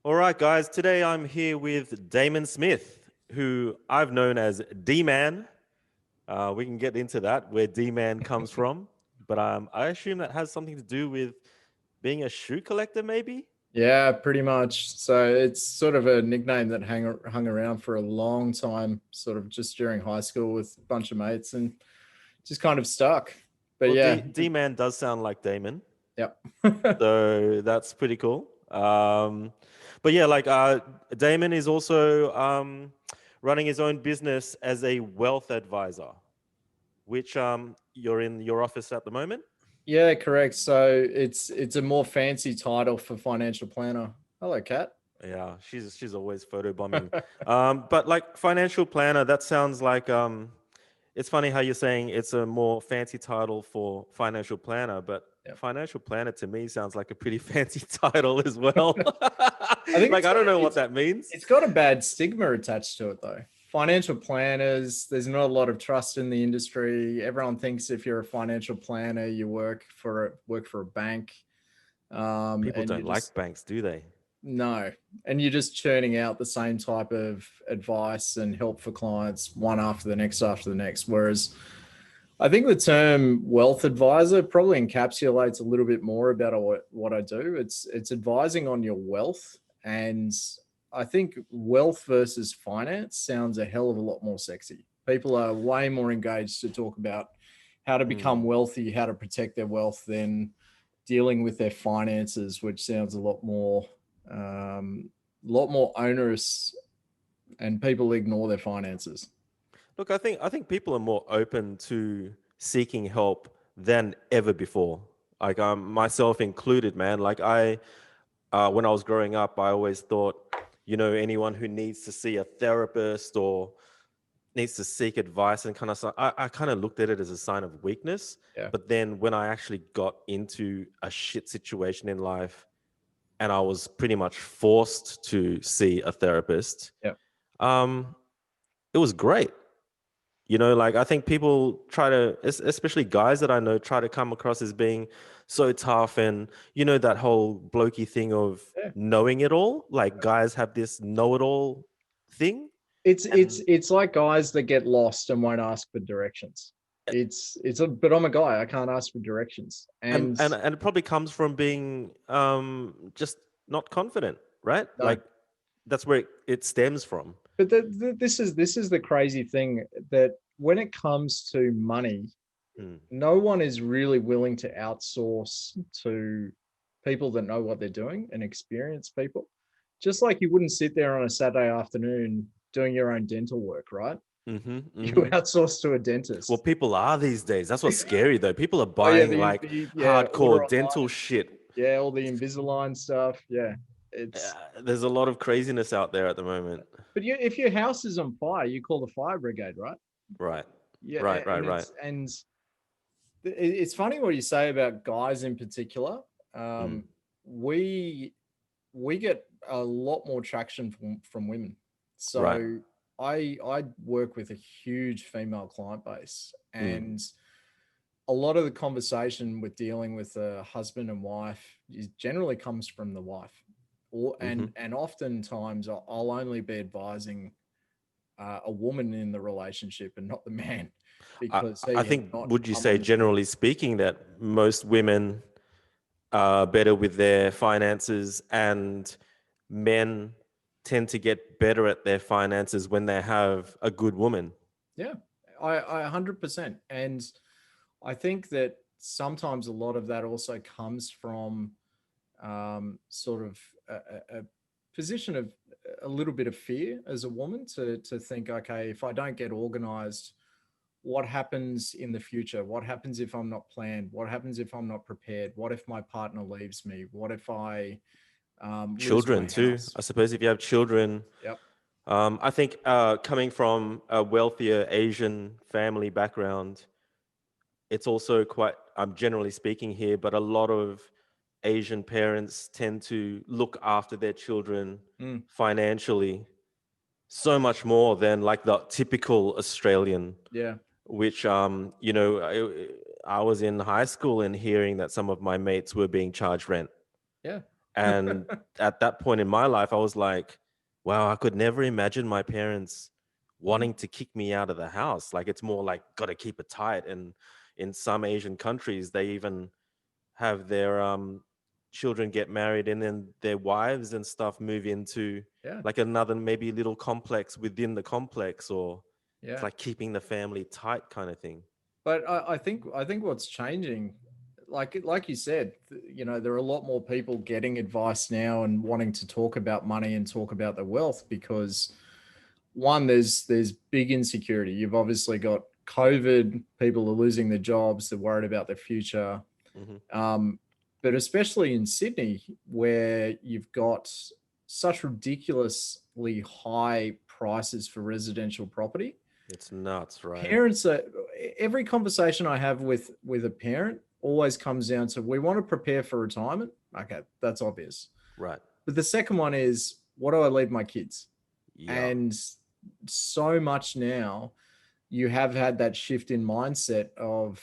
All right, guys. Today I'm here with Damon Smith, who I've known as D-man. We can get into that, where D-man comes from. But I assume that has something to do with being a shoe collector, maybe? Yeah, pretty much. So it's sort of a nickname that hung around for a long time, sort of just during high school with a bunch of mates and just kind of stuck. But Well, yeah, D-man does sound like Damon, yep. so that's pretty cool. But yeah, Damon is also running his own business as a wealth advisor, which you're in your office at the moment. Yeah, correct. So it's a more fancy title for financial planner. Hello, Kat. Yeah, she's always photobombing. But like financial planner, that sounds like it's funny how you're saying it's a more fancy title for financial planner, but Yep. financial planner to me sounds like a pretty fancy title as well. I think Like I don't know what that means. it's got a bad stigma attached to it though. Financial planners, there's not a lot of trust in the industry. Everyone thinks if you're a financial planner, you work for a bank, People and don't you like just banks, do they? no, and you're just churning out the same type of advice and help for clients one after the next. Whereas I think the term wealth advisor probably encapsulates a little bit more about what I do. It's advising on your wealth, and I think wealth versus finance sounds a hell of a lot more sexy. People are way more engaged to talk about how to become Hmm. wealthy, how to protect their wealth than dealing with their finances, which sounds a lot more onerous, and people ignore their finances. Look, I think people are more open to seeking help than ever before. Like myself included, man. When I was growing up, I always thought, anyone who needs to see a therapist or needs to seek advice and kind of, I kind of looked at it as a sign of weakness. Yeah. But then when I actually got into a shit situation in life and I was pretty much forced to see a therapist, Yeah. um, it was great. Like I think people try to, especially guys that I know, try to come across as being so tough and, that whole blokey thing of Yeah. knowing it all. Like guys have this know it all thing. It's it's And, it's like guys that get lost and won't ask for directions. But I'm a guy, I can't ask for directions. and, And and, and it probably comes from being just not confident, right? no, Like that's where it stems from. but this is the crazy thing, that when it comes to money, Mm, no one is really willing to outsource to people that know what they're doing and experienced people. Just like you wouldn't sit there on a Saturday afternoon doing your own dental work, right? hmm You hmm outsource to a Well, dentist. people are these days. That's what's scary though. People are Oh yeah, buying like order hardcore online dental and shit. yeah, all the Invisalign stuff. Yeah, it's There's a lot of craziness out there at the moment. but if your house is on fire, you call the fire brigade, right? Right. Yeah, Right, right, and right. it's funny what you say about guys in particular. Mm, We we get a lot more traction from women. right. So I work with a huge female client base, Mm, and a lot of the conversation with dealing with a husband and wife generally comes from the wife, or hmm and oftentimes I'll only be advising a woman in the relationship and not the man, I, because I he has think, not would you come say, on the board. generally speaking, that most women are better with their finances and men tend to get better at their finances when they have a good woman? Yeah, I 100%. And I think that sometimes a lot of that also comes from sort of a position of a little bit of fear as a woman, to think, okay, if I don't get organized, what happens in the future? What happens if I'm not planned? What happens if I'm not prepared? What if my partner leaves me? What if I lose my Children, too. house? I suppose if you have children, Yep. I think coming from a wealthier Asian family background, it's also quite, I'm generally speaking here, but a lot of Asian parents tend to look after their children Mm, financially so much more than like the typical Australian, yeah. which, I was in high school and hearing that some of my mates were being charged rent. Yeah. And at that point in my life, I was like, wow, I could never imagine my parents wanting to kick me out of the house. Like, it's more like, got to keep it tight. And in some Asian countries, they even have their children get married, and then their wives and stuff move into Yeah, like another maybe little complex within the complex, or it's yeah. like keeping the family tight kind of thing. But I think what's changing, like you said, there are a lot more people getting advice now and wanting to talk about money and talk about their wealth because one, there's big insecurity. You've obviously got COVID, people are losing their jobs, they're worried about their future. Hmm. Um, but especially in Sydney, where you've got such ridiculously high prices for residential property. It's nuts, right? Parents are Every conversation I have with a parent always comes down to we want to prepare for retirement. Okay, that's obvious. Right. But the second one is what do I leave my kids? Yeah. And so much now you have had that shift in mindset of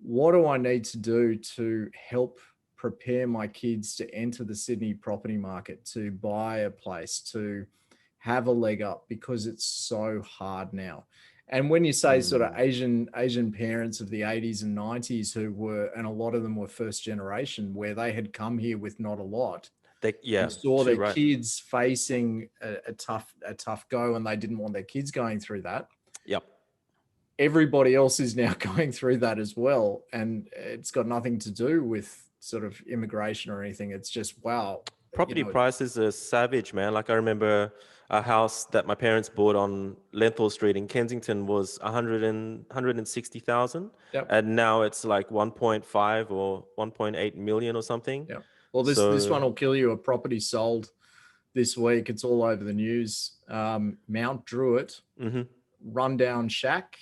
what do I need to do to help prepare my kids to enter the Sydney property market, to buy a place, to have a leg up because it's so hard now. And when you say sort of Mm. Asian parents of the 80s and 90s who were, and a lot of them were first generation where they had come here with not a lot, Yeah, and saw too their right. kids facing a tough go, and they didn't want their kids going through that. Yep. Everybody else is now going through that as well, and it's got nothing to do with sort of immigration or anything. It's just wow, you Property know, prices are savage, man. Like, I remember a house that my parents bought on Lenthal Street in Kensington was 160,000, yep, and now it's like 1.5 or 1.8 million or something. yep. Well, this So, one will kill you. A property sold this week. It's all over the news. Mount Druitt mhm, rundown shack,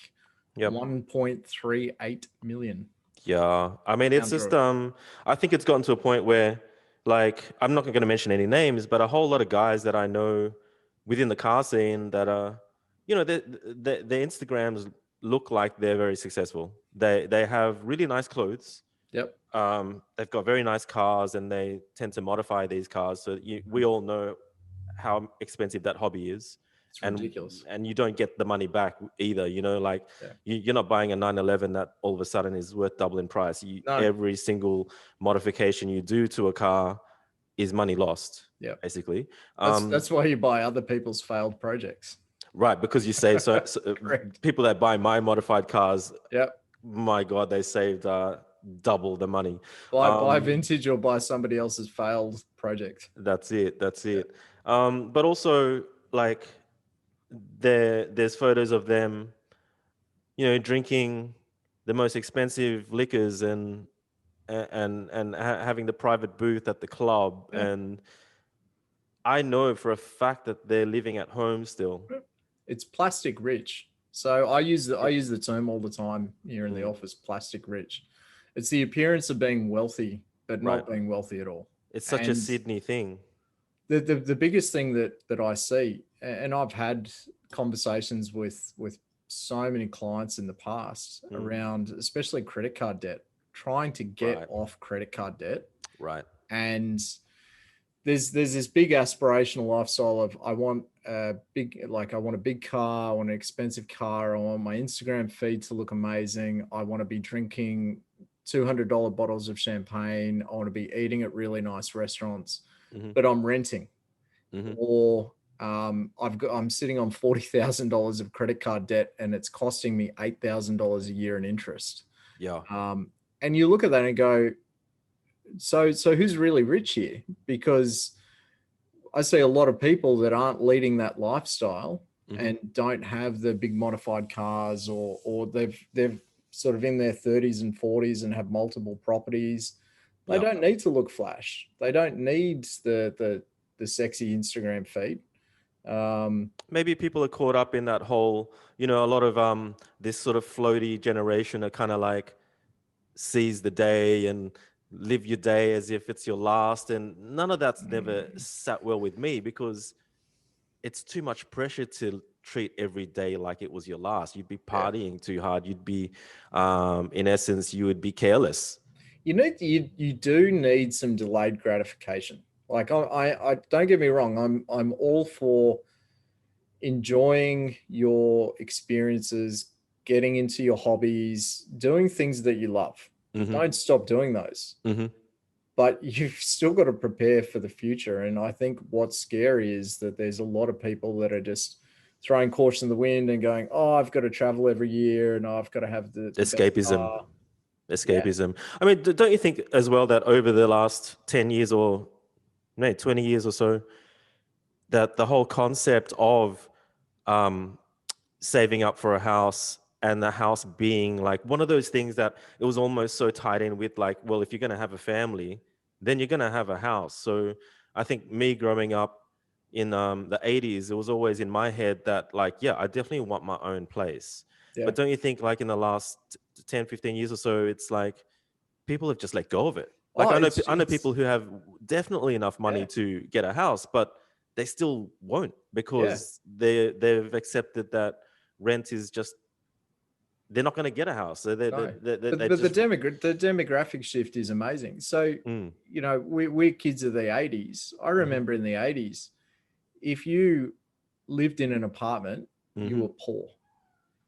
yep. 1.38 million. Yeah, I mean, it's Mount just Druitt. I think it's gotten to a point where, like, I'm not going to mention any names, but a whole lot of guys that I know within the car scene that are, their Instagrams look like they're very successful. They have really nice clothes. Yep. They've got very nice cars, and they tend to modify these cars. So we all know how expensive that hobby is, It's and ridiculous. and you don't get the money back either. Like, Yeah. you're not buying a 911 that all of a sudden is worth double in price. No. Every single modification you do to a car is money lost, Yeah. basically. That's why you buy other people's failed projects. Right, because you save Correct. people that buy my modified cars, Yep. my God, they saved double the money. Buy Um, vintage or buy somebody else's failed project. That's it. That's Yeah. it. But also, like, there's photos of them, drinking the most expensive liquors, and having the private booth at the club. Yeah. And I know for a fact that they're living at home still. It's plastic rich. So I Yep. use the term all the time here in the Mm, office, plastic rich. It's the appearance of being wealthy, but right. not being wealthy at all. It's such a And Sydney thing. the biggest thing that I see, and I've had conversations with so many clients in the past Mm, around, especially credit card debt, trying to get right. off credit card debt. Right. And there's this big aspirational lifestyle of I want a big car, I want an expensive car, I want my Instagram feed to look amazing, I want to be drinking $200 bottles of champagne, I want to be eating at really nice restaurants, Hmm. but I'm renting, Hmm. or I'm sitting on $40,000 of credit card debt and it's costing me $8,000 a year in interest. Yeah. And you look at that and go, so who's really rich here? Because I see a lot of people that aren't leading that lifestyle Hmm. and don't have the big modified cars, or they've sort of in their 30s and 40s and have multiple properties. They Yeah. don't need to look flash. They don't need the sexy Instagram feed. Maybe people are caught up in that whole, a lot of this sort of floaty generation are kind of like seize the day and live your day as if it's your last, and none of that's never sat well with me, because it's too much pressure to treat every day like it was your last. You'd be Yeah. partying too hard. You'd be in essence, you would be careless. You do need some delayed gratification. Like I don't get me wrong, I'm all for enjoying your experiences, getting into your hobbies, doing things that you love. Mm-hmm. Don't stop doing those. Mm-hmm. But you've still got to prepare for the future. And I think what's scary is that there's a lot of people that are just throwing caution to the wind and going, "Oh, I've got to travel every year, and I've got to have the best Escapism. car." Yeah. Escapism. I mean, don't you think as well that over the last 10 years or maybe 20 years or so, that the whole concept of um, saving up for a house and the house being like one of those things that it was almost so tied in with like, well, if you're going to have a family, then you're going to have a house. So I think me growing up in the 80s, it was always in my head that like, yeah, I definitely want my own place. Yeah. But don't you think like in the last 10, 15 years or so, it's like people have just let go of it. Like Oh, I know it's people who have definitely enough money yeah, to get a house, but they still won't yeah. because they've accepted that rent is just they're not going to get a house. So No. they But just the demographic shift is amazing. So, mm, we're kids of the 80s. I hmm remember in the 80s, if you lived in an apartment, you hmm were poor.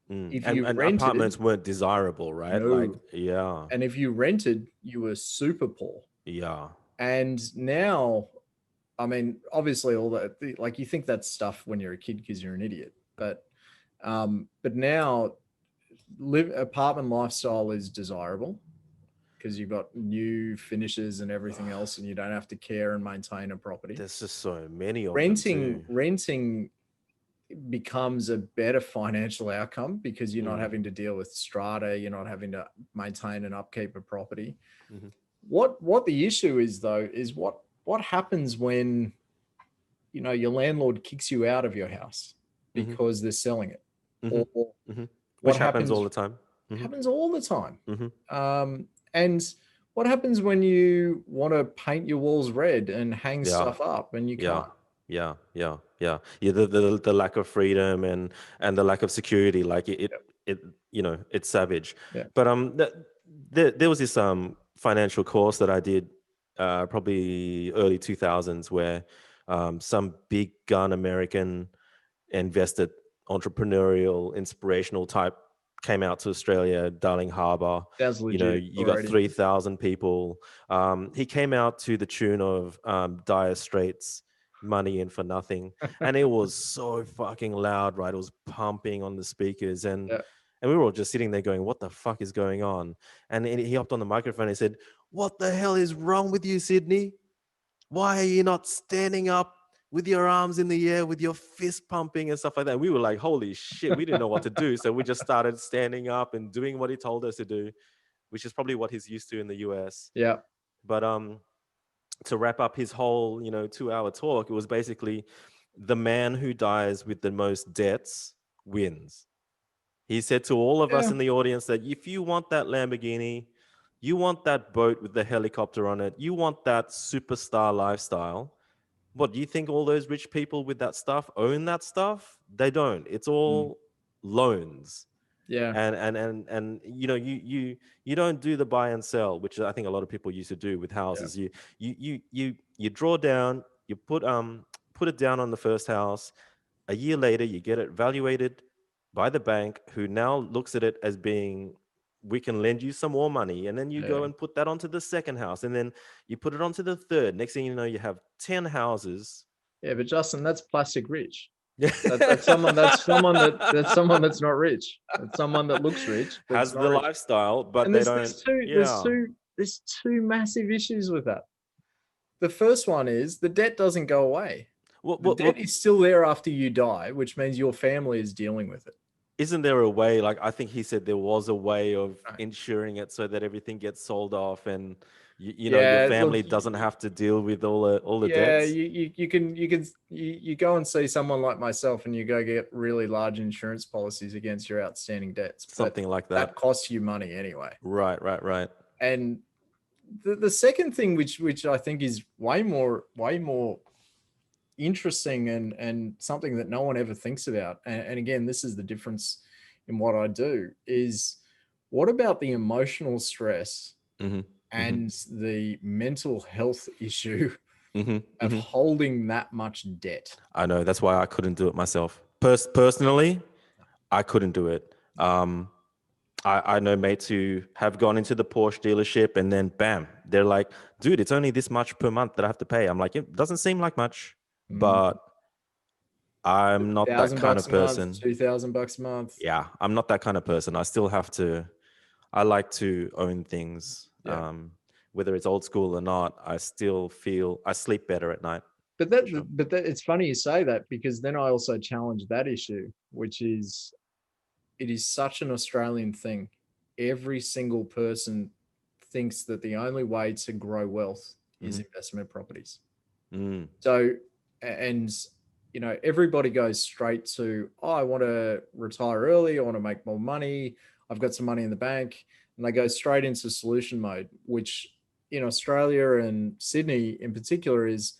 If and you rented, apartments weren't desirable, right? Like no. yeah, And if you rented, you were super poor. yeah, And now, I mean, obviously, all that, like, you think that's stuff when you're a kid because you're an idiot. But now, apartment lifestyle is desirable because you've got new finishes and everything else, and you don't have to care and maintain a property. there's just so many of them Renting, too. renting becomes a better financial outcome because you're not Mm, having to deal with strata, you're not having to maintain and upkeep a property. hmm What the issue is though is what happens when your landlord kicks you out of your house hmm because they're selling it, hmm or hmm what Which happens all happens the time. Hmm happens all the time. hmm And what happens when you want to paint your walls red and hang Yeah. stuff up and you Yeah, can't? yeah. The lack of freedom and the lack of security, like it it's savage. Yeah. But there was this financial course that I did probably early 2000s where some big gun American invested entrepreneurial inspirational type came out to Australia, Darling Harbour. Sounds legit You got already. 3,000 people. He came out to the tune of Dire Straits, Money In For Nothing. And it was so fucking loud, right? It was pumping on the speakers. Yeah. And we were all just sitting there going, what the fuck is going on? And he hopped on the microphone and said, what the hell is wrong with you, Sydney? Why are you not standing up with your arms in the air, with your fist pumping and stuff like that? And we were like, holy shit, we didn't know what to do. So we just started standing up and doing what he told us to do, which is probably what he's used to in the US. Yeah. But to wrap up his whole, 2-hour talk, it was basically the man who dies with the most debts wins. He said to all of us Yeah. in the audience that if you want that Lamborghini, you want that boat with the helicopter on it, you want that superstar lifestyle, what do you think all those rich people with that stuff own that stuff? They don't. It's Mm. all loans. Yeah. And you don't do the buy and sell, which I think a lot of people used to do with Yeah. houses. You draw down, you put it down on the first house. A year later, you get it valuated by the bank, who now looks at it as being, we can lend you some more money. And then you go Yeah. and put that onto the second house. And then you put it onto the third. Next thing you know, you have 10 houses. Yeah. But Justin, that's plastic rich. Yeah. That's someone that's not rich. That's someone that looks rich, but it's Has not the rich. lifestyle, but And they don't. Yeah. there's two massive issues with that. The first one is the debt doesn't go away. The debt What is still there after you die, which means your family is dealing with it. isn't there a way? Like I think he said there was a way of Right. ensuring it so that everything gets sold off and your Yeah, family look, doesn't have to deal with all the yeah, debts. you go and see someone like myself and you go get really large insurance policies against your outstanding debts, but Something like that that. costs you money anyway. Right. And the second thing, which I think is way more interesting and something that no one ever thinks about, and again, this is the difference in what I do, is what about the emotional stress hmm hmm and the mental health issue Hmm. of Hmm. holding that much debt. I know. That's why I couldn't do it myself. Personally, I couldn't do it. I know mates who have gone into the Porsche dealership and then bam, they're like, dude, it's only this much per month that I have to pay. I'm like, it doesn't seem like much, Mm. but I'm not that Thousand kind bucks of a month, person. $2,000 a month. Yeah, I'm not that kind of person. I still have to, I like to own things. Yeah. Whether it's old school or not, I still feel I sleep better at night. But For sure. it's funny you say that, because then I also challenge that issue, which is, it is such an Australian thing. Every single person thinks that the only way to grow wealth is Hmm. investment properties. Mm, So, and everybody goes straight to, oh, I want to retire early, I want to make more money, I've got some money in the bank, and they go straight into solution mode, which in Australia and Sydney in particular is,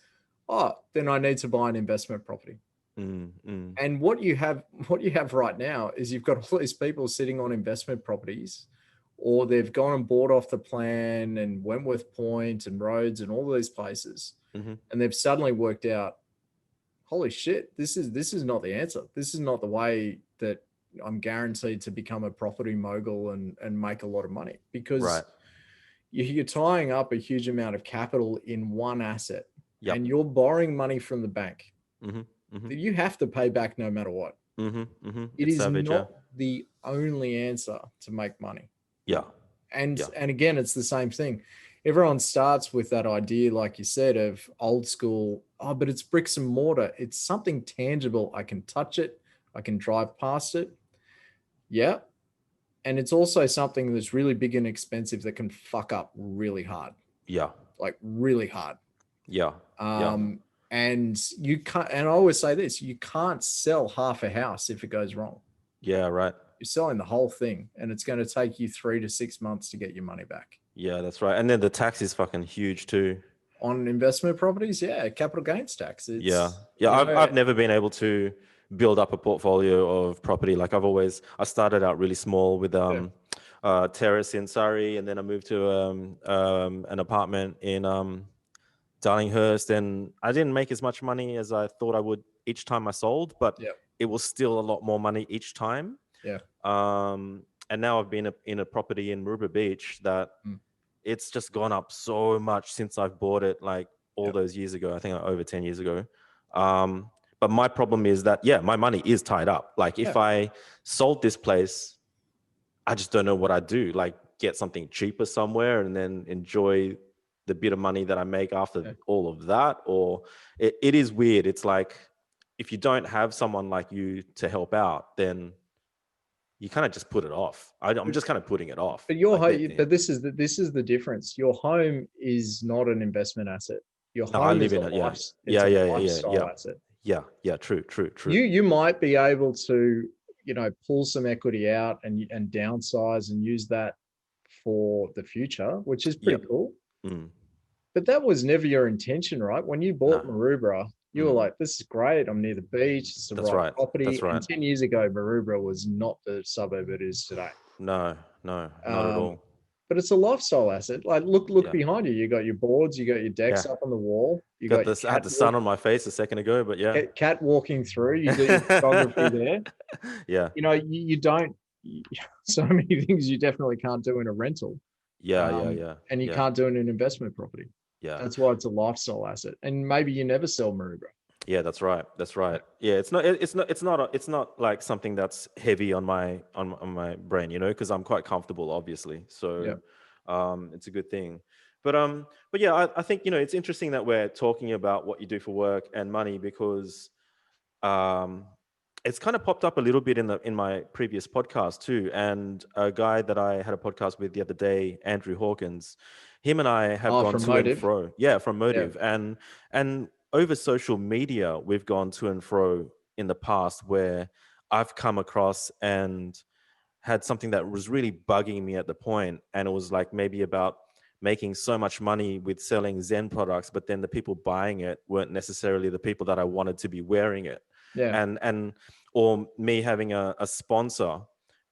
oh, then I need to buy an investment property. mm. And what you have right now is you've got all these people sitting on investment properties, or they've gone and bought off the plan and Wentworth Point and Rhodes and all these places, Hmm. and they've suddenly worked out, holy shit, this is not the answer. This is not the way that I'm guaranteed to become a property mogul and make a lot of money, because Right. you're tying up a huge amount of capital in one asset, Yep. and you're borrowing money from the bank Hmm. Hmm. that you have to pay back no matter what. Hmm. Hmm. It It's is savage, yeah. not the only answer to make money. Yeah. And Yeah. and again, it's the same thing. Everyone starts with that idea, like you said, of old school, oh, but it's bricks and mortar. It's something tangible. I can touch it, I can drive past it. Yeah. And it's also something that's really big and expensive that can fuck up really hard, Yeah. like really hard. Yeah. Yeah. Um, and you can't, and I always say this, you can't sell half a house if it goes wrong. Yeah. Right. You're selling the whole thing, and it's going to take you 3 to 6 months to get your money back. Yeah, that's right. And then the tax is fucking huge too. On investment properties, yeah, capital gains tax. Yeah. It's, Yeah. I've never been able to build up a portfolio of property. Like I started out really small with yeah, terrace in Surrey, and then I moved to an apartment in Darlinghurst, and I didn't make as much money as I thought I would each time I sold, but yeah, it was still a lot more money each time. yeah. And now I've been in a property in Maroubra Beach that Mm, it's just gone up so much since I've bought it, like all yeah, those years ago. I think over 10 years ago. But my problem is that, yeah, my money is tied up. Like yeah, if I sold this place, I just don't know what I'd do. Like get something cheaper somewhere and then enjoy the bit of money that I make after yeah. all of that. Or it is weird. It's like if you don't have someone like you to help out, then you kind of just put it off. I'm But, just kind of putting it off. but your Like, home, but this is the difference. Your home is not an investment asset. Your no, I home live is a in it. Yeah. life. It's Yeah. a Yeah. Yeah. Yeah. lifestyle Yeah. asset. Yeah. Yeah. True. True. True. You might be able to, pull some equity out and downsize and use that for the future, which is pretty Yep. cool. Mm. But that was never your intention, right? When you No. bought Maroubra, you were Mm. like, this is great. I'm near the beach. It's the That's right right. property. That's right. And 10 years ago, Maroubra was not the suburb it is today. No. No. Not at Um, all. but it's a lifestyle asset. Like, look Yeah. behind you. You got your boards, you got your decks Yeah. up on the wall, you Got got your this. I had the sun on my face a second ago, but yeah. cat walking through, you got your photography there. Yeah. You don't, so many things you definitely can't do in a rental. Yeah. Yeah. Yeah. And you Yeah. can't do it in an investment property. Yeah. That's why it's a lifestyle asset. And maybe you never sell Maroubra. Yeah, that's right. That's right. Yeah, it's not like something that's heavy on my brain, because I'm quite comfortable, obviously. Yeah. So, it's a good thing. But yeah, I think it's interesting that we're talking about what you do for work and money because, um, it's kind of popped up a little bit in my previous podcast too. And a guy that I had a podcast with the other day, Andrew Hawkins, him and I have Oh, gone from to and Motive. fro. Yeah, from Yeah. Motive, and over social media, we've gone to and fro in the past where I've come across and had something that was really bugging me at the point, and it was like maybe about making so much money with selling Zen products, but then the people buying it weren't necessarily the people that I wanted to be wearing it, Yeah. and or me having a sponsor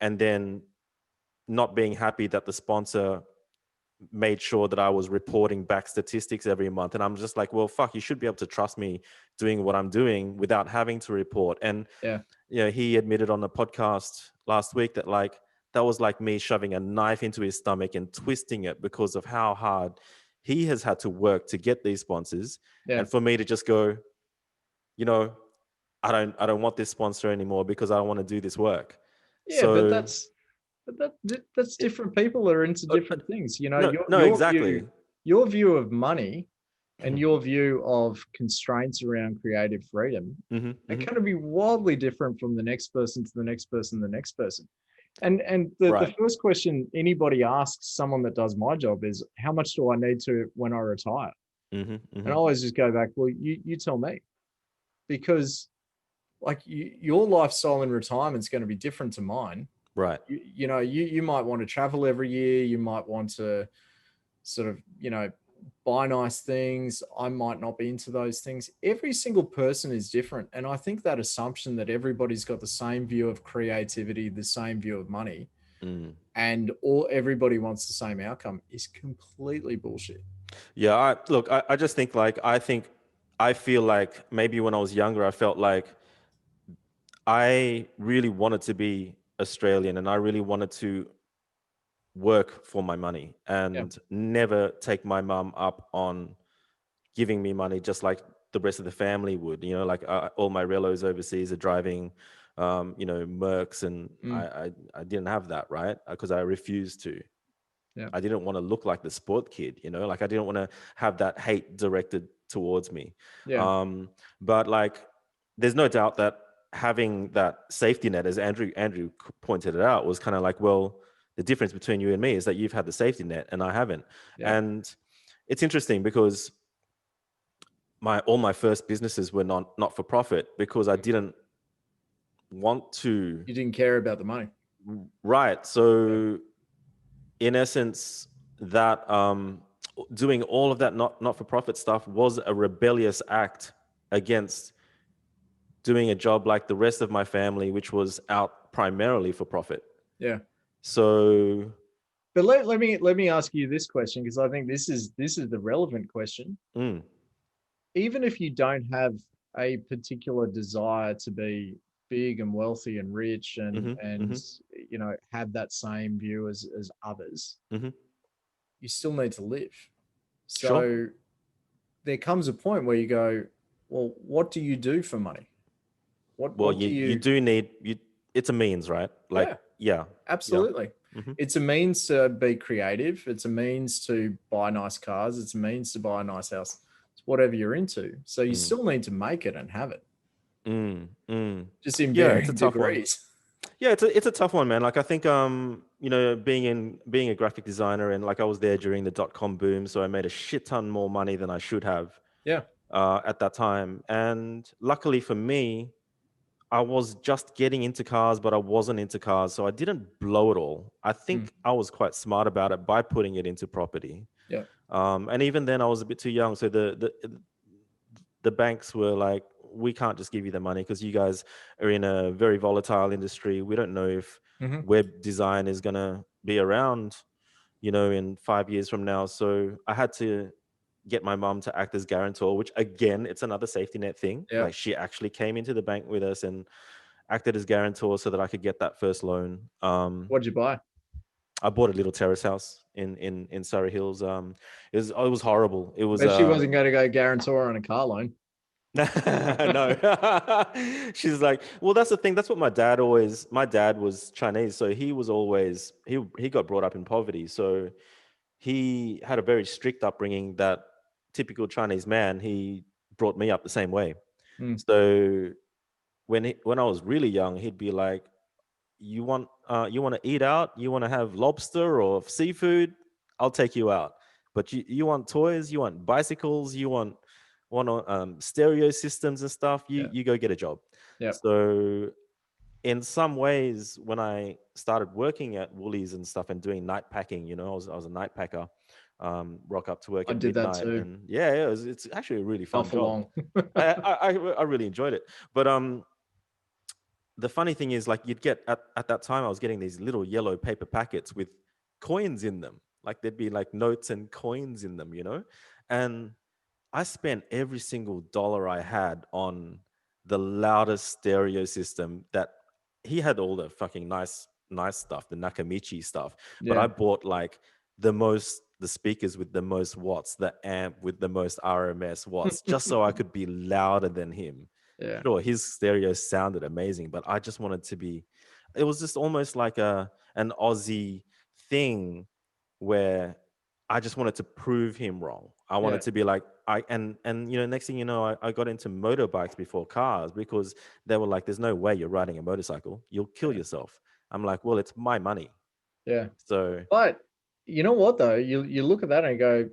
and then not being happy that the sponsor made sure that I was reporting back statistics every month. And I'm just like, well, fuck, you should be able to trust me doing what I'm doing without having to report. And Yeah. he admitted on the podcast last week that like that was like me shoving a knife into his stomach and twisting it because of how hard he has had to work to get these sponsors. Yeah. And for me to just go, I don't want this sponsor anymore because I don't want to do this work. Yeah, but So that's it, different. People are into different things. You know, no, exactly. your view of money and Mhm, your view of constraints around creative freedom mhm, are mhm. going to be wildly different from the next person to the next person, the next person. And the Right. first question anybody asks someone that does my job is, how much do I need to when I retire? Mhm, And I mhm. always just go back, well, you tell me, because like your lifestyle in retirement is going to be different to mine. Right. You might want to travel every year. You might want to sort of, buy nice things. I might not be into those things. Every single person is different. And I think that assumption that everybody's got the same view of creativity, the same view of money, Mm. and everybody wants the same outcome is completely bullshit. Yeah, I just think like I feel like maybe when I was younger, I felt like I really wanted to be Australian and I really wanted to work for my money Yeah. and never take my mum up on giving me money just like the rest of the family would. Like all my relos overseas are driving, Mercs, and Mm, I didn't have that, right? Because I refused to. yeah. I didn't want to look like the sport kid, like I didn't want to have that hate directed towards me. Yeah. But like, there's no doubt that having that safety net, as Andrew pointed it out, was kind of like, well, the difference between you and me is that you've had the safety net and I haven't. Yeah. And it's interesting because all my first businesses were not for profit because I Mm. didn't want to. You didn't care about the money. Right. Yeah. So in essence, that doing all of that not for profit stuff was a rebellious act against doing a job like the rest of my family, which was out primarily for profit. Yeah. So, But let me ask you this question, because I think this is the relevant question. mm, Even if you don't have a particular desire to be big and wealthy and rich and hmm and hmm have that same view as others, hmm you still need to live. sure. So there comes a point where you go, well, what do you do for money? what Well, what you do you you do need you. It's a means, right? Like, Yeah, yeah, yeah. absolutely. hmm It's a means to be creative. It's a means to buy nice cars. It's a means to buy a nice house. It's whatever you're into. So you Mm, still need to make it and have it, mm. just in Yeah, it's a varying tough one. degrees. Yeah, it's a tough one, man. Like I think being a graphic designer and like I was there during the dot-com boom, so I made a shit ton more money than I should have Yeah. at that time. And luckily for me, I was just getting into cars, but I wasn't into cars, so I didn't blow it all. I Mm, think I was quite smart about it by putting it into property. yeah. And even then, I was a bit too young, so the banks were like, we can't just give you the money because you guys are in a very volatile industry. We don't know if Hmm. web design is going to be around, in 5 years from now. So I had to get my mom to act as guarantor, which again, it's another safety net thing. Yeah. Like she actually came into the bank with us and acted as guarantor so that I could get that first loan. What'd you buy? I bought a little terrace house in Surrey Hills. It was horrible. It was Bet she wasn't going to go guarantor on a car loan. no. She's like, well, that's the thing. That's what my dad was Chinese. So he was always, he got brought up in poverty. So he had a very strict upbringing that typical Chinese man, he brought me up the same way. Mm, So when I was really young, he'd be like, you want to eat out, you want to have lobster or seafood, I'll take you out. But you want toys, you want bicycles, you want stereo systems and stuff, you yeah. you go get a job. Yeah. So in some ways, when I started working at Woolies and stuff and doing night packing, I was a night packer. Rock up to work I at did that midnight, too. and yeah, it's actually a really Not fun for job. long. I really enjoyed it. But the funny thing is, like, you'd get at that time, I was getting these little yellow paper packets with coins in them. Like there'd be like notes and coins in them, you know? And I spent every single dollar I had on the loudest stereo system that he had all the fucking nice stuff, the Nakamichi stuff. But Yeah. I bought like the speakers with the most watts, the amp with the most RMS watts, just so I could be louder than him. Yeah. Sure, his stereo sounded amazing, but I just wanted to be, it was just almost like an Aussie thing where I just wanted to prove him wrong. I Yeah. wanted to be like and you know, next thing you know, I got into motorbikes before cars because they were like, there's no way you're riding a motorcycle. You'll kill Yeah. yourself. I'm like, well, it's my money. Yeah. So But you know what though? You look at that and go,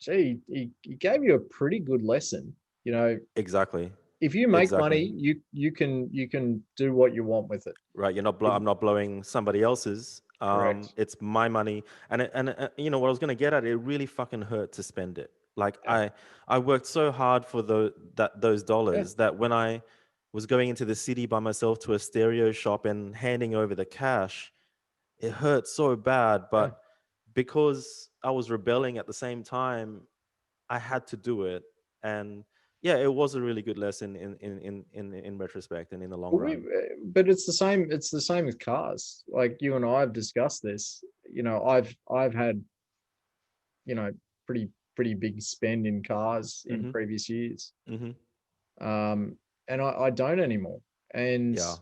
gee, he gave you a pretty good lesson. You know, exactly. if you make money, Exactly. you can do what you want with it. Right. If- I'm not blowing somebody else's. Correct. It's my money. And you know what I was gonna get at, it really fucking hurt to spend it. Like Yeah. I worked so hard for those Yeah. dollars that when I was going into the city by myself to a stereo shop and handing over the cash, it hurt so bad. Yeah. But because I was rebelling at the same time, I had to do it. And yeah, it was a really good lesson in retrospect and in the long Well, run. but it's the same. It's the same with cars. Like you and I have discussed this. You know, I've had, you know, pretty big spend in cars in Mm-hmm. previous years. Mm-hmm. And I don't anymore. And Yeah.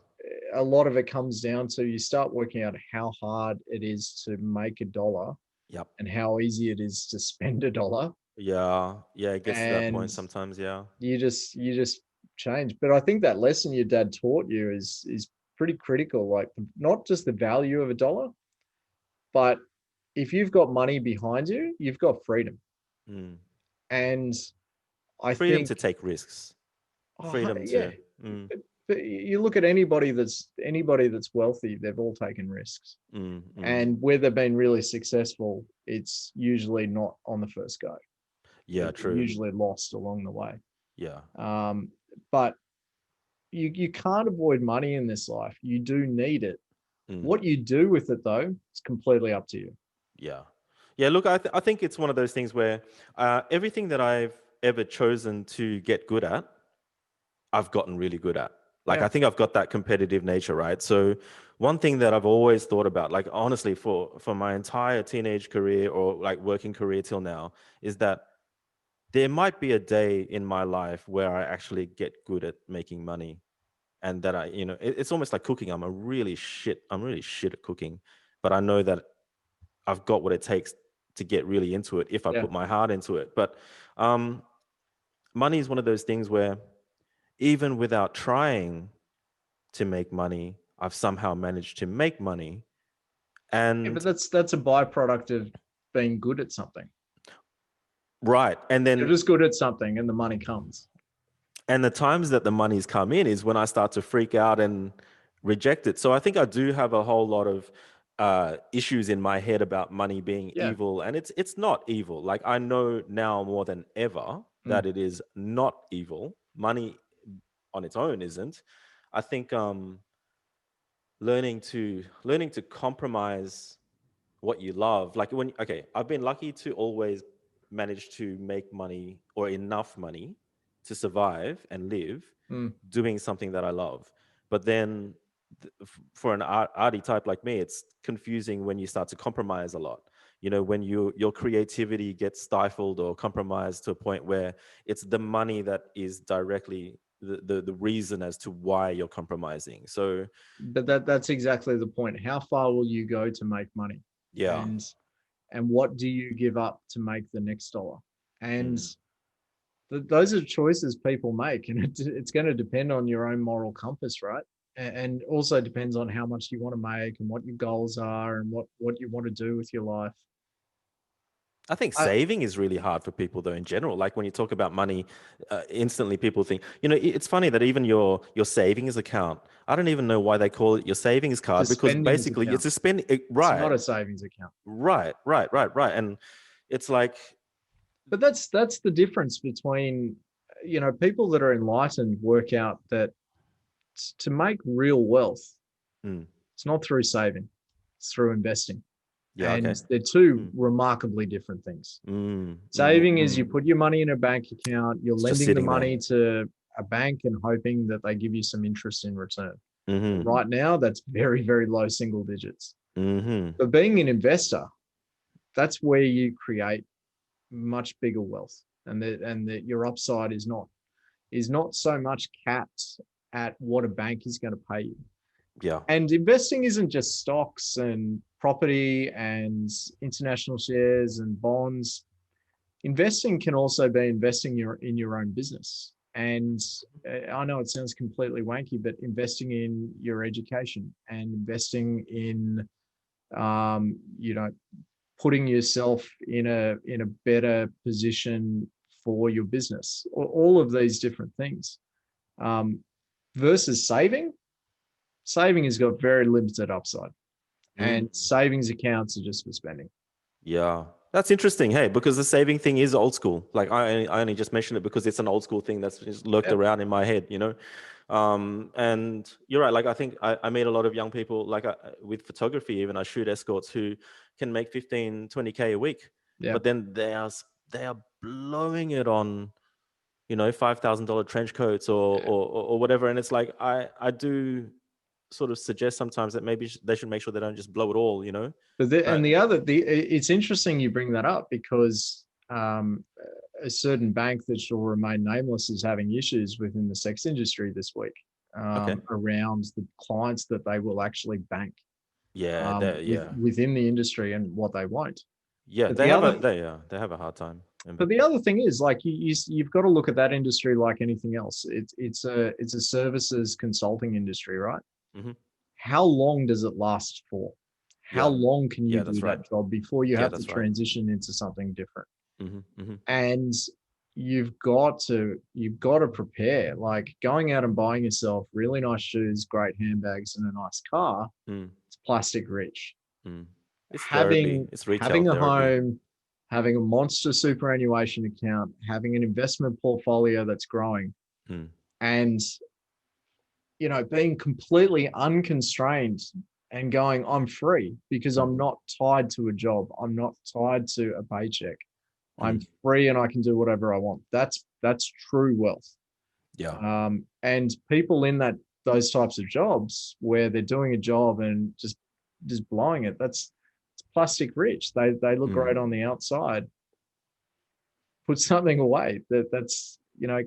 a lot of it comes down to you start working out how hard it is to make a dollar Yep. and how easy it is to spend a dollar. Yeah. Yeah. It gets to that And point sometimes. Yeah. you just change. But I think that lesson your dad taught you is pretty critical. Like not just the value of a dollar, but if you've got money behind you, you've got freedom. Mm. And I Freedom think, to take risks. oh, Freedom yeah, to. Mm, but you look at anybody that's wealthy, they've all taken risks. mm, mm. And where they've been really successful, it's usually not on the first go. Yeah. They're True. usually lost along the way. Yeah. Um, but you can't avoid money in this life. You do need it. Mm, What you do with it, though, it's completely up to you. yeah. Yeah. Look, I think it's one of those things where everything that I've ever chosen to get good at, I've gotten really good at. Like, Yeah. I think I've got that competitive nature, right? So, one thing that I've always thought about, like, honestly, for my entire teenage career or like working career till now, is that there might be a day in my life where I actually get good at making money, and that you know, it's almost like cooking. I'm really shit at cooking, but I know that I've got what it takes to get really into it if I Yeah. put my heart into it. But um, money is one of those things where even without trying to make money, I've somehow managed to make money. Yeah, but And that's a byproduct of being good at something. right. And You're then just good at something and the money comes. and the times that the money's come in is when I start to freak out and reject it. So I think I do have a whole lot of issues in my head about money being Yeah. evil, and it's not evil. Like I know now more than ever Mm. that it is not evil. Money on its own isn't. I think learning to compromise what you love, like when okay, I've been lucky to always manage to make money or enough money to survive and live Mm. doing something that I love. But then for an arty type like me, it's confusing when you start to compromise a lot. You know, when your creativity gets stifled or compromised to a point where it's the money that is directly the reason as to why you're compromising. So But that's exactly the point. How far will you go to make money? yeah. And what do you give up to make the next dollar? And Mm. those are choices people make, and it's going to depend on your own moral compass, right? And also depends on how much you want to make and what your goals are and what you want to do with your life. I think I, saving is really hard for people, though. In general, like when you talk about money, instantly people think, you know, it's funny that even your savings account. I don't even know why they call it your savings it's a card because spendings basically account. it's a spend. It's not Right, a savings account. right, and it's like, But that's the difference between, people that are enlightened work out that to make real wealth, mm, it's not through saving, it's through investing. Yeah. And Okay. they're two Mm, remarkably different things. mm, mm, Saving is you mm. put your money in a bank account, you're It's just lending the sitting there. money to a bank and hoping that they give you some interest in return. Mm-hmm. Right now, that's very, very low single digits. Mm-hmm. But being an investor, that's where you create much bigger wealth, and that your upside is not so much capped at what a bank is going to pay you. Yeah. And investing isn't just stocks and property and international shares and bonds. Investing can also be investing in your own business. And I know it sounds completely wanky, but investing in your education and investing in, you know, putting yourself in a better position for your business, all of these different things, um, versus saving has got very limited upside, Mm. and savings accounts are just for spending. Yeah. That's interesting. Hey, because the saving thing is old school. Like I only just mentioned it because it's an old school thing that's just lurked Yep. around in my head, you know? And you're right. Like I think I meet a lot of young people, like with photography, even I shoot escorts who can make 15, 20K a week, but Yep. then they are blowing it on, you know, $5,000 trench coats Yeah. or whatever. And it's like, I do sort of suggest sometimes that maybe they should make sure they don't just blow it all, you know? But it's interesting you bring that up because a certain bank that shall remain nameless is having issues within the sex industry this week, Okay. around the clients that they will actually bank, Yeah, yeah. within the industry and what they won't. Yeah, But the other they have a hard time. but the other thing is, like, you've got to look at that industry like anything else. It's a services consulting industry, right? Mm-hmm. How long does it last for? How Yeah, long can you yeah, do that's right. that job before you Yeah, have to that's right. transition into something different? Mm-hmm. Mm-hmm. And you've got to prepare. Like, going out and buying yourself really nice shoes, great handbags, and a nice car, Mm, it's plastic rich. mm. It's therapy. Having It's retail having a therapy. home, having a monster superannuation account, having an investment portfolio that's growing, Mm, and being completely unconstrained and going, I'm free because mm, I'm not tied to a job. I'm not tied to a paycheck. I'm mm. free and I can do whatever I want. That's true wealth. Yeah. And people in those types of jobs where they're doing a job and just blowing it, it's plastic rich. They look Mm. great on the outside. Put something away. That's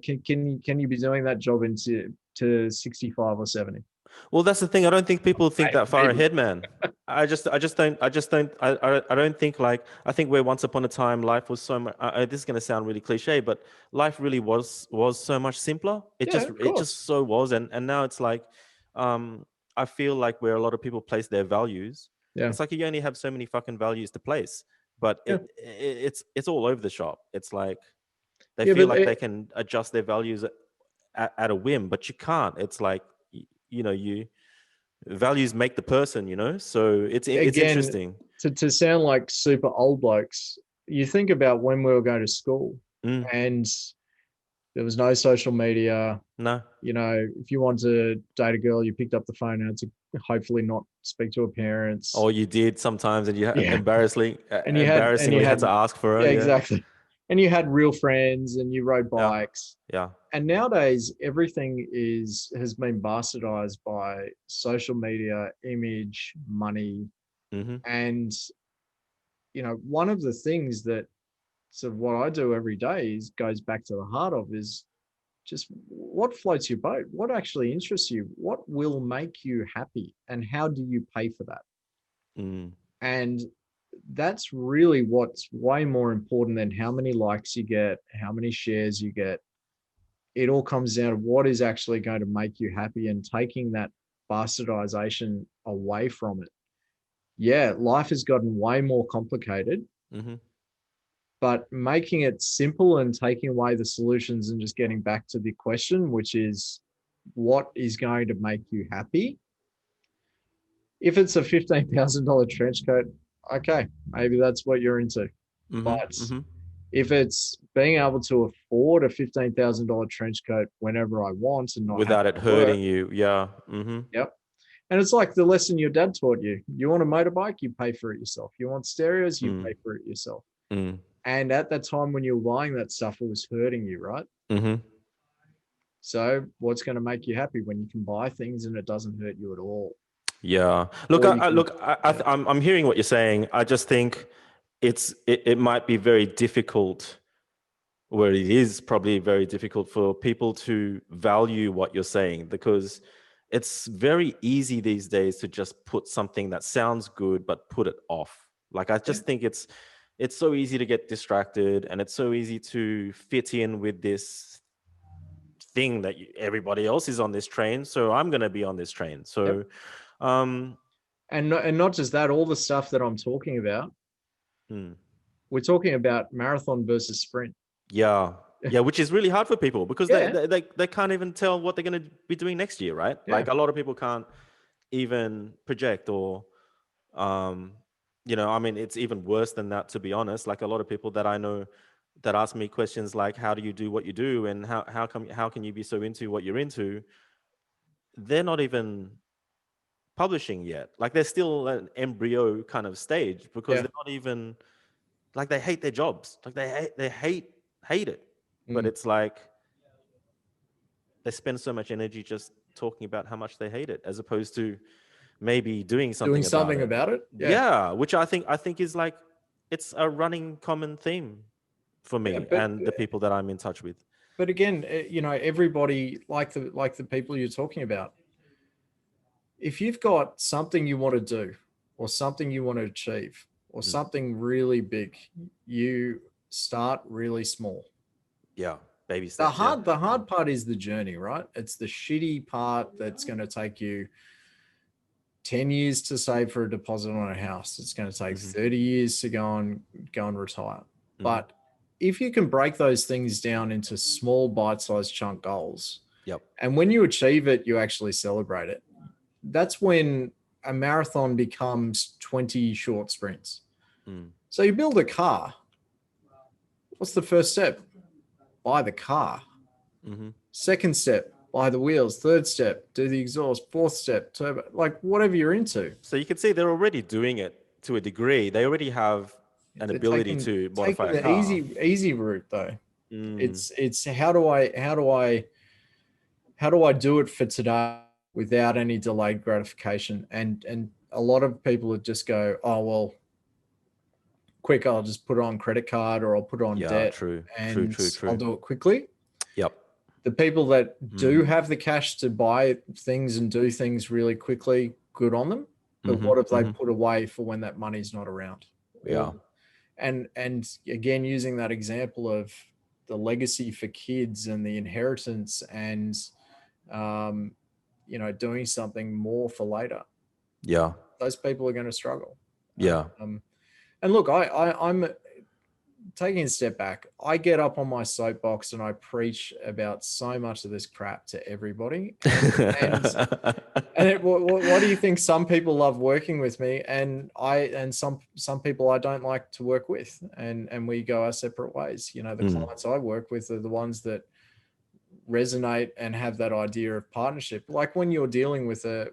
can you be doing that job into to 65 or 70? Well, that's the thing. I don't think people think that far Maybe. ahead, man. I don't think like, I think where once upon a time life was so much, this is going to sound really cliche, but life really was so much simpler. Yeah, of It course. just so was. And now it's like, I feel like where a lot of people place their values, Yeah. it's like you only have so many fucking values to place, but Yeah. it's all over the shop. It's like, they Yeah, feel but like they can adjust their values at a whim, but you can't. It's like, you know, values make the person, you know. So it's again, interesting. to sound like super old blokes, you think about when we were going to school Mm, and there was no social media. no. If you wanted to date a girl, you picked up the phone and had to hopefully not speak to her parents. Or you did sometimes, and you Yeah. And you embarrassingly had to had ask for her. yeah, Yeah, exactly. And you had real friends and you rode yeah, bikes. yeah. And nowadays everything has been bastardized by social media, image, money. Mm-hmm. And one of the things that sort of what I do every day goes back to the heart of is just what floats your boat, what actually interests you, what will make you happy, and how do you pay for that? Mm, And that's really what's way more important than how many likes you get, how many shares you get. It all comes down to what is actually going to make you happy, and taking that bastardization away from it. Yeah, life has gotten way more complicated, mm-hmm. but making it simple and taking away the solutions and just getting back to the question, which is what is going to make you happy? If it's a $15,000 trench coat, okay, maybe that's what you're into. Mm-hmm. But Mm-hmm. if it's being able to afford a $15,000 trench coat whenever I want and not Without having it to work, hurting you. Yeah. Mm-hmm. yep. And it's like the lesson your dad taught you. You want a motorbike, you pay for it yourself. You want stereos, you pay for it yourself. Mm. And at that time when you were buying that stuff, it was hurting you, right? Mm-hmm. So what's going to make you happy when you can buy things and it doesn't hurt you at all? Yeah. Look, Or you can, yeah, I'm hearing what you're saying. I just think it might be very difficult, where it is probably very difficult for people to value what you're saying, because it's very easy these days to just put something that sounds good but put it off. Like, I yeah, just think it's so easy to get distracted, and it's so easy to fit in with this thing that everybody else is on this train, so I'm going to be on this train. yep. So um And not just that, all the stuff that I'm talking about, hmm. we're talking about marathon versus sprint. Yeah. Yeah, which is really hard for people, because Yeah, they can't even tell what they're going to be doing next year, right? yeah. Like, a lot of people can't even project, or I mean, it's even worse than that, to be honest. Like, a lot of people that I know that ask me questions like, how do you do what you do, and how can you be so into what you're into? They're not even publishing yet. Like, they're still an embryo kind of stage, because Yeah. they're not even, like, they hate their jobs. Like, they hate it. But Mm. it's like they spend so much energy just talking about how much they hate it, as opposed to maybe doing Doing something about something it. about it. Yeah. Yeah, which I think is like, it's a running common theme for Yeah. me and the people that I'm in touch with. But again, everybody, like the people you're talking about, if you've got something you want to do or something you want to achieve or Mm. something really big, you start really small. Yeah, baby The steps. Yeah. hard the hard part is the journey, right? It's the shitty part that's going to take you 10 years to save for a deposit on a house. It's going to take Hmm. 30 years to go and retire. Hmm. But if you can break those things down into small bite-sized chunk goals, Yep. and when you achieve it, you actually celebrate it. That's when a marathon becomes 20 short sprints. Mm. So you build a car. What's the first step? Buy the car. Hmm. Second step, buy the wheels. Third step, do the exhaust. Fourth step, turbo, like whatever you're into. So you can see they're already doing it to a degree. They already have an They're ability taking to taking modify a the car. easy route though. Mm. It's how do I do it for today without any delayed gratification? And a lot of people would just go, oh well, quick, I'll just put it on credit card or I'll put it on Yeah, debt true, true, and true, I'll true. do it quickly. Yep. The people that do Mm. have the cash to buy things and do things really quickly, good on them. But Hmm. what have they Hmm. put away for when that money's not around? Or Yeah. and again, using that example of the legacy for kids and the inheritance and um, doing something more for later, Yeah. those people are going to struggle. Yeah. And look, I'm taking a step back. I get up on my soapbox and I preach about so much of this crap to everybody. And what do you think? Some people love working with me, and some people I don't like to work with, and we go our separate ways. The Mm. clients I work with are the ones that resonate and have that idea of partnership. Like when you're dealing with a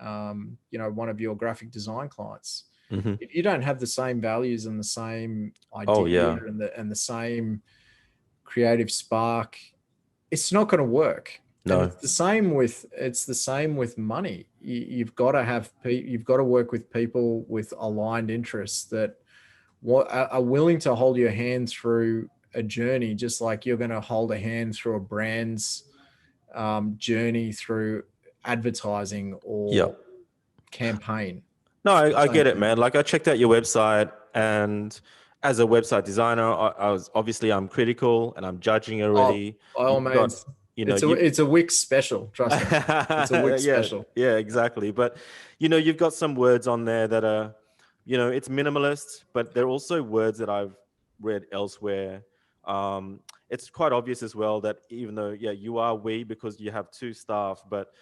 one of your graphic design clients, Hmm. if you don't have the same values and the same Oh idea yeah. and the same creative spark, it's not going to work. And No. it's the same with money. You've got to you've got to work with people with aligned interests that are willing to hold your hand through a journey, just like you're going to hold a hand through a brand's journey through advertising or Yep. campaign. No, It's the I same get it, thing. man. Like, I checked out your website, and as a website designer, I'm critical and I'm judging Oh, already. by all You've got, means, you it's a Wix special. Trust me, it's a Wix yeah, special. yeah, exactly. But you've got some words on there that are, it's minimalist, but they're also words that I've read elsewhere. Um, it's quite obvious as well that, even though, yeah, you are we, because you have two staff, but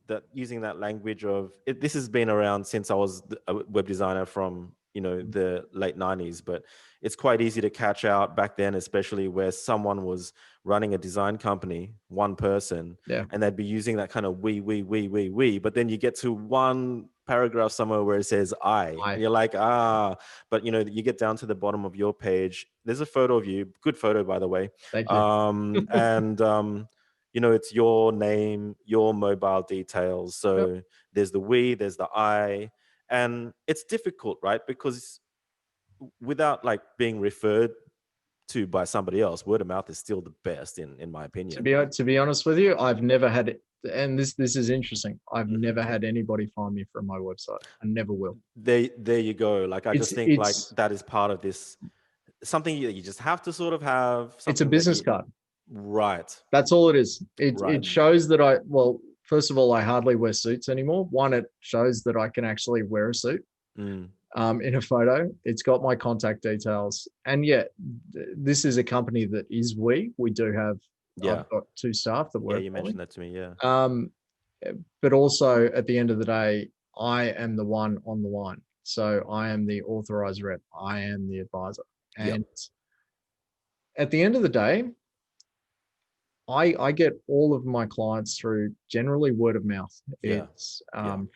that using that language of it, this has been around since I was a web designer from the late 90s, but it's quite easy to catch out back then, especially where someone was running a design company, one person, Yeah. and they'd be using that kind of we, but then you get to one paragraph somewhere where it says I, and you're like, but you get down to the bottom of your page, there's a photo of you, good photo, by the way. Thank you. And it's your name, your mobile details. So there's the we, there's the I, and it's difficult, right? Because without like being referred to by somebody else, word of mouth is still the best in my opinion. To be honest with you, I've never had it, and this is interesting. I've never had anybody find me from my website. I never will. There you go. Like I just think like that is part of this, something that you just have to sort of have. It's a business card. Right. That's all it is. It shows that first of all, I hardly wear suits anymore. One, it shows that I can actually wear a suit. In a photo. It's got my contact details. And this is a company that is we do have, I've got 2 staff that work. Yeah, you mentioned that to me. Yeah. But also at the end of the day, I am the one on the line. So I am the authorized rep. I am the advisor. And at the end of the day, I get all of my clients through generally word of mouth. It's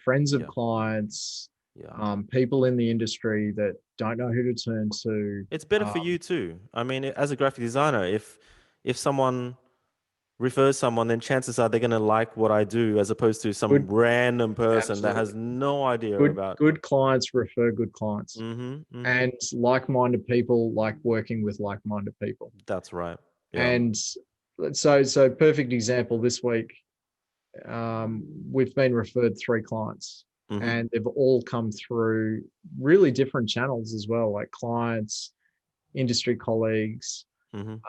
friends of clients, people in the industry that don't know who to turn to. It's better for you too. I mean, as a graphic designer, if someone refers someone, then chances are they're going to like what I do, as opposed to some random person that has no idea about. Good clients refer good clients, and like-minded people like working with like-minded people. That's right. And so perfect example this week. We've been referred 3 clients. And they've all come through really different channels as well, like clients, industry colleagues. And,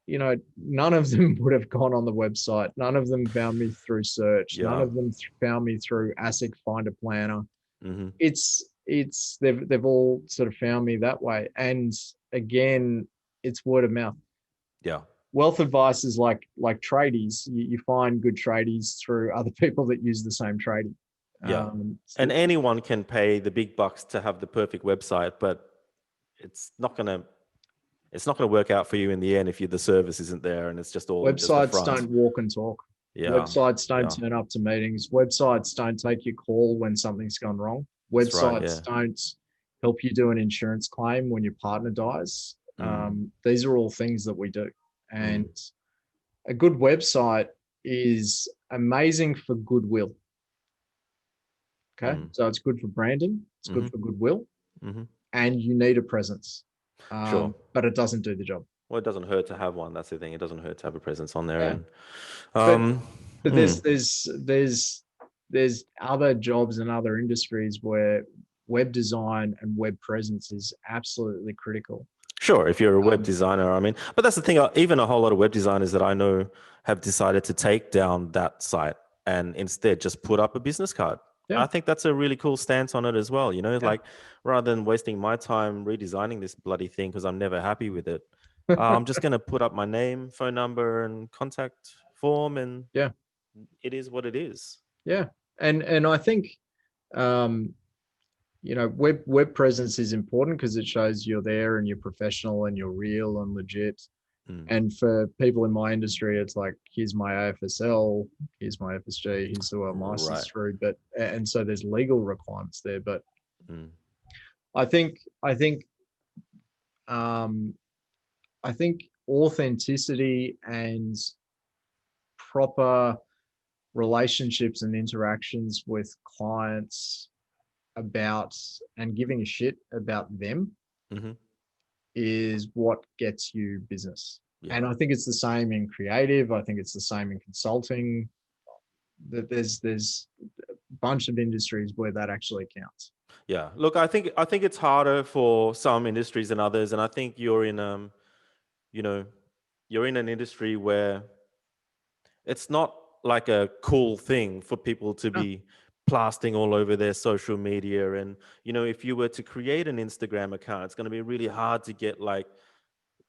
none of them would have gone on the website. None of them found me through search. None of them found me through ASIC Finder Planner. They've all sort of found me that way. And again, it's word of mouth. Yeah. Wealth advice is like tradies. You find good tradies through other people that use the same tradie. And anyone can pay the big bucks to have the perfect website, but it's not gonna work out for you in the end if the service isn't there and it's just all websites don't walk and talk. Websites don't turn up to meetings. Websites don't take your call when something's gone wrong. Websites don't help you do an insurance claim when your partner dies. These are all things that we do. And a good website is amazing for goodwill. Okay. So it's good for branding. It's good for goodwill. And you need a presence. But it doesn't do the job. Well, it doesn't hurt to have one. That's the thing. It doesn't hurt to have a presence on there. And, but there's other jobs and other industries where web design and web presence is absolutely critical. Sure, if you're a web designer, I mean, but that's the thing, even a whole lot of web designers that I know have decided to take down that site and instead just put up a business card. I think that's a really cool stance on it as well. Like rather than wasting my time redesigning this bloody thing because I'm never happy with it, I'm just going to put up my name, phone number, and contact form, and it is what it is. Yeah, and I think web presence is important because it shows you're there and you're professional and you're real and legit. And for people in my industry, it's like, here's my AFSL, here's my FSG, here's who I'm licensed through. And so there's legal requirements there. But I think authenticity and proper relationships and interactions with clients about and giving a shit about them is what gets you business. And I think it's the same in creative. I think it's the same in consulting. That there's a bunch of industries where that actually counts. Yeah, look, I think it's harder for some industries than others, and I think you're in you're in an industry where it's not like a cool thing for people to be plastered all over their social media. And if you were to create an Instagram account, it's going to be really hard to get like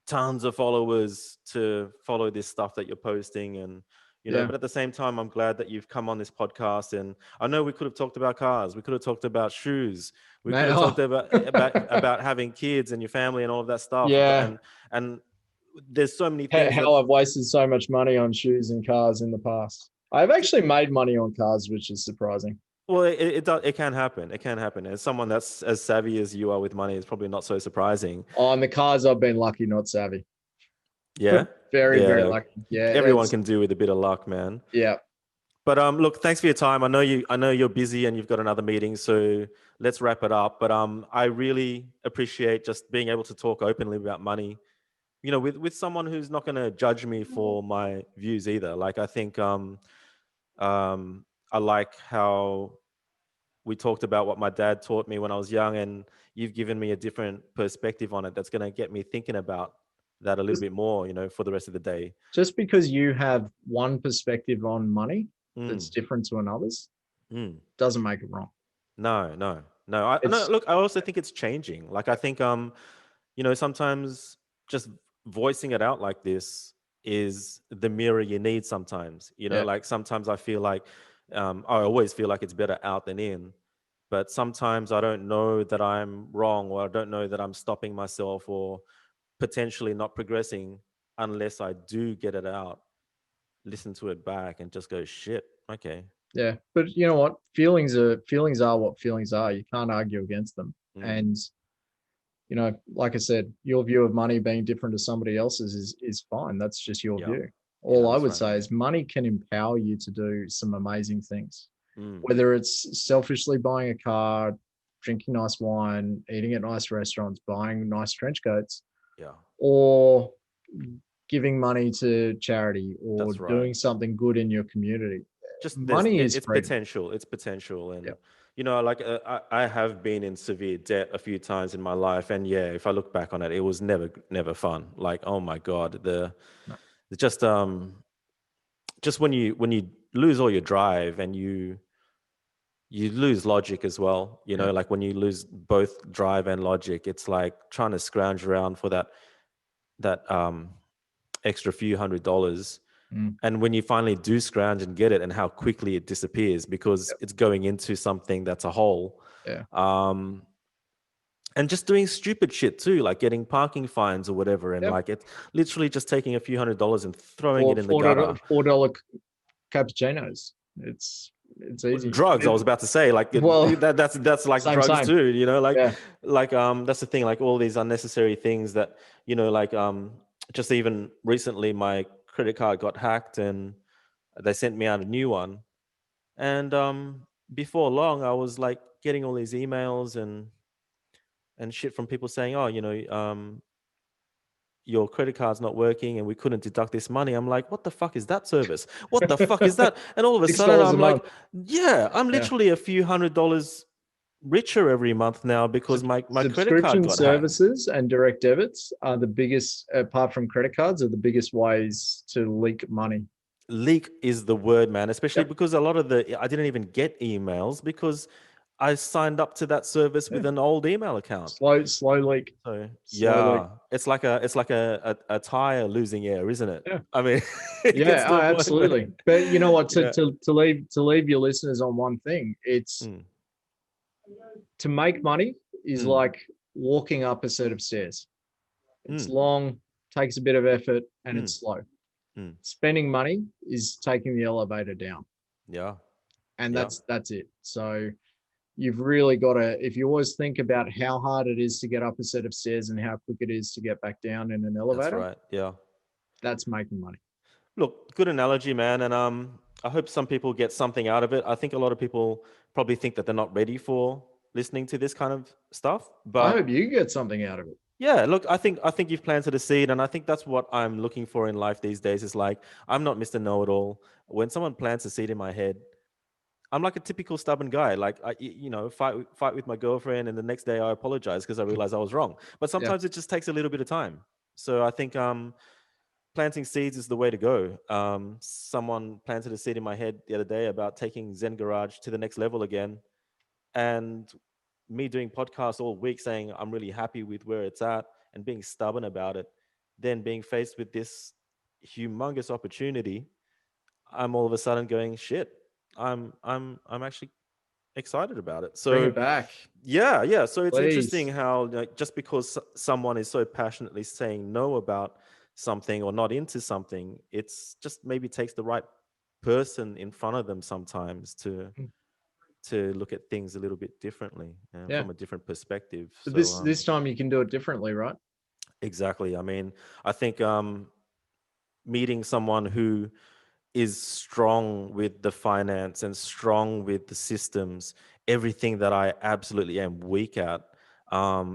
tons of followers to follow this stuff that you're posting. And Yeah. But at the same time, I'm glad that you've come on this podcast. And I know we could have talked about cars, we could have talked about shoes, we could Man, have talked oh, about having kids and your family and all of that stuff. yeah. And there's so many things that, How I've wasted so much money on shoes and cars in the past. I've actually made money on cars, which is surprising. well, it can happen. It can happen. And someone that's as savvy as you are with money is probably not so surprising. On the cars, I've been lucky, not savvy. Yeah. Very, very Yeah. lucky. Yeah, Everyone it's can do with a bit of luck, man. yeah. But look, thanks for your time. I know you're busy and you've got another meeting, so let's wrap it up. But I really appreciate just being able to talk openly about money. With someone who's not going to judge me for my views either. Like I think I like how we talked about what my dad taught me when I was young, and you've given me a different perspective on it. That's going to get me thinking about that a little Just, bit more, for the rest of the day. just because you have one perspective on money that's Mm, different to another's mm. doesn't make it wrong. No, no, no. I no, It's look, I also think it's changing. Like I think sometimes just voicing it out like this is the mirror you need sometimes. yeah, Like sometimes I feel like I always feel like it's better out than in. But sometimes I don't know that I'm wrong, or I don't know that I'm stopping myself or potentially not progressing unless I do get it out, listen to it back and just go, shit, okay. yeah. But you know what? Feelings are what feelings are. You can't argue against them. Mm, And like I said, your view of money being different to somebody else's is fine. That's just your yeah. view. Yeah, All I that's would right. say is money can empower you to do some amazing things. Mm, Whether it's selfishly buying a car, drinking nice wine, eating at nice restaurants, buying nice trench coats, yeah, or giving money to charity or that's right. doing something good in your community. Just Money is it's freedom. potential. It's potential. Yeah. And, like I have been in severe debt a few times in my life. And yeah, if I look back on it, it was never fun. Like, oh my God, No. the just when you lose all your drive and you lose logic as well, Yeah. like when you lose both drive and logic, it's like trying to scrounge around for that extra few $100s. Mm. And when you finally do scrounge and get it, and how quickly it disappears because Yep. it's going into something that's a hole. Yeah. um and just doing stupid shit too, like getting parking fines or whatever, and Yep. like it's literally just taking a few $100s and throwing it Four in the four dollar gutter. $4 cappuccinos. It's easy. Drugs, I was about to say, like Well, that's like same, drugs same. too, Yeah. that's the thing, like all these unnecessary things that, like just even recently my credit card got hacked and they sent me out a new one. And before long, I was like getting all these emails and shit from people saying, "Oh, your credit card's not working, and we couldn't deduct this money." I'm like, "What the fuck is that service? What the fuck is that?" And all of a Six sudden, dollars a I'm like, month. "Yeah, I'm Yeah. literally a few $100s richer every month now because my credit card Subscription got hacked." services and direct debits are the biggest, apart from credit cards, are the biggest ways to leak money. Leak is the word, man, especially Yep. because I didn't even get emails because I signed up to that service Yeah. with an old email account. Slow leak. So Slow leak. yeah, it's like a tire losing air, isn't it? Yeah. I mean, it gets Yeah, to oh, a point where, absolutely. But you know what? To, yeah. to to leave to leave your listeners on one thing, it's Mm, to make money is mm, like walking up a set of stairs. It's mm, long, takes a bit of effort, and mm, it's slow. mm. Spending money is taking the elevator down, Yeah, and yeah, that's it. So you've really got to, if you always think about how hard it is to get up a set of stairs and how quick it is to get back down in an that's elevator, right. Yeah. that's making money. Look, good analogy, man. And I hope some people get something out of it. I think a lot of people probably think that they're not ready for listening to this kind of stuff, I but hope you get something out of it. yeah, look, I think you've planted a seed, and I think that's what I'm looking for in life these days. Is like I'm not Mr. Know-it-all. When someone plants a seed in my head, I'm like a typical stubborn guy. Like fight with my girlfriend, and the next day I apologize because I realize I was wrong. But Yeah. sometimes it just takes a little bit of time. So I think planting seeds is the way to go. Someone planted a seed in my head the other day about taking Zen Garage to the next level again, and me doing podcasts all week saying I'm really happy with where it's at and being stubborn about it, then being faced with this humongous opportunity, I'm all of a sudden going, shit, I'm actually excited about it. Bring So it back, yeah. So it's interesting please. how, like, just because someone is so passionately saying no about something or not into something, it's just maybe takes the right person in front of them sometimes Mm. to look at things a little bit differently and Yeah. from a different perspective. But So this time you can do it differently, right? exactly. I mean, I think meeting someone who is strong with the finance and strong with the systems, everything that I absolutely am weak at.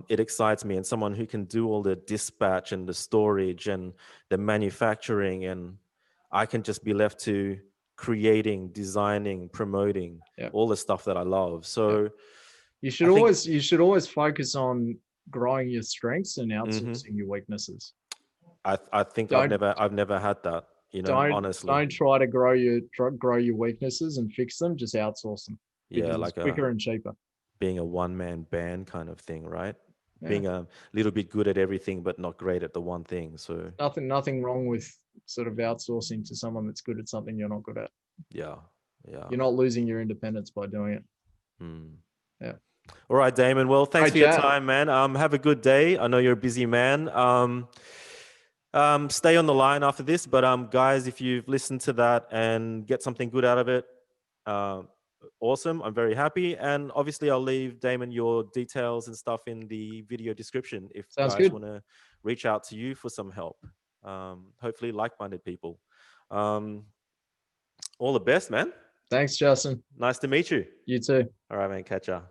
It excites me, and someone who can do all the dispatch and the storage and the manufacturing, and I can just be left to creating, designing, promoting Yeah. all the stuff that I love. Yeah. So You I should think, always focus on growing your strengths and mhm, outsourcing your weaknesses. I think Don't I've never had that, don't honestly. don't try to grow your weaknesses and fix them. Just outsource them Yeah, because it's like a quicker and cheaper. being a one-man band kind of thing, right? Yeah. Being a little bit good at everything but not great at the one thing. So Nothing wrong with sort of outsourcing to someone that's good at something you're not good at. yeah, yeah. You're not losing your independence by doing it. Hmm. Yeah. All right, Damon. Well, thanks Great for your chat. time, man. Have a good day. I know you're a busy man. Stay on the line after this, but guys, if you've listened to that and get something good out of it, um, awesome. I'm very happy, and obviously, I'll leave Damon your details and stuff in the video description if Sounds guys good. want to reach out to you for some help. Hopefully, like-minded people. Um, all the best, man. Thanks, Justin. Nice to meet you. You too. All right, man. Catch ya.